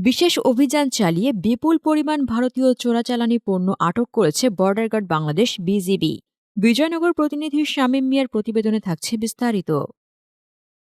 বিশেষ অভিযান চালিয়ে বিপুল পরিমাণ ভারতীয় চোরাচালানি পণ্য আটক করেছে border guard Bangladesh BGB. Bijoynagar প্রতিনিধি শামীম মিয়ার প্রতিবেদনে থাকছে বিস্তারিত।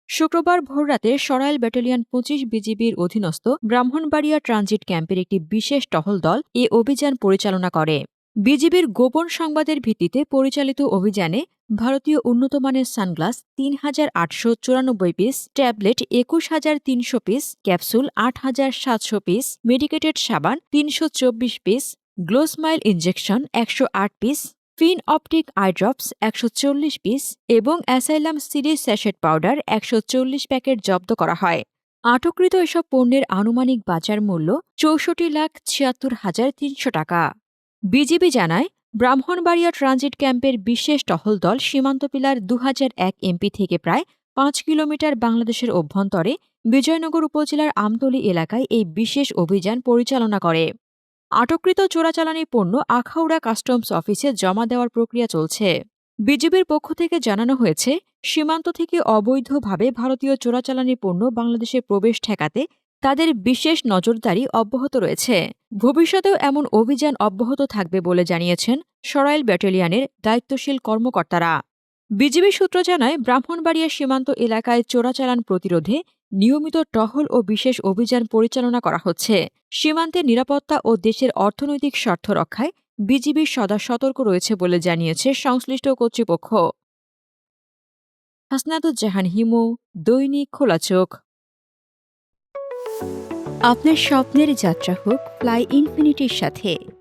শুক্রবার ভোররাতে সরাইল ব্যাটালিয়ন ২৫ বিজিবির অধীনস্থ ব্রাহ্মণবাড়িয়া ট্রানজিট ক্যাম্পের একটি বিশেষ টহল দল এ অভিযান পরিচালনা করে। বিজিবির গোপন সংবাদের ভিত্তিতে পরিচালিত অভিযানে ভারতীয় উন্নতমানের sunglass ৩,৮৯৪ piece, tablet ২১,৩০০ piece, capsule ৮,৭০০ piece, medicated সাবান ৩২৪ পিস, গ্লোস্মাইল ইনজেকশন ১০৮ পিস, ফিন অপটিক আইড্রপস ১৪০ পিস এবং অ্যাসাইলাম সিরিজ স্যাশেট পাউডার ১৪০ প্যাকেট জব্দ করা হয়। আটককৃত এসব পণ্যের আনুমানিক বাজার মূল্য ৬৪,৭৬,৩০০ টাকা। বিজিবি জানায়, ব্রাহ্মণবাড়িয়া ট্রানজিট ক্যাম্পের বিশেষ টহল দল সীমান্ত পিলার ২০০১ এমপি থেকে প্রায় ৫ কিলোমিটার বাংলাদেশের অভ্যন্তরে বিজয়নগর উপজেলার আমতলী এলাকায় এই বিশেষ অভিযান পরিচালনা করে। আটককৃত চোরাচালানি পণ্য আখাউড়া কাস্টমস অফিসে জমা দেওয়ার প্রক্রিয়া চলছে। বিজিবির পক্ষ থেকে জানানো হয়েছে, সীমান্ত থেকে অবৈধভাবে ভারতীয় চোরাচালানি পণ্য বাংলাদেশে প্রবেশ ঠেকাতে তাদের বিশেষ নজরদারি অব্যাহত রয়েছে। ভবিষ্যতেও এমন অভিযান অব্যাহত থাকবে বলে জানিয়েছেন সরাইল ব্যাটালিয়নের দায়িত্বশীল কর্মকর্তারা। বিজিবি সূত্র জানায়, ব্রাহ্মণবাড়িয়া সীমান্ত এলাকায় চোরাচালান প্রতিরোধে নিয়মিত টহল ও বিশেষ অভিযান পরিচালনা করা হচ্ছে। সীমান্তের নিরাপত্তা ও দেশের অর্থনৈতিক স্বার্থ রক্ষায় বিজিবি সদা সতর্ক রয়েছে বলে জানিয়েছে সংশ্লিষ্ট কর্তৃপক্ষ। হাসনাদুজ্জাহান হিমু, দৈনিক খোলা চোখ। আপনার স্বপ্নের যাত্রা হোক ফ্লাই ইনফিনিটির সাথে।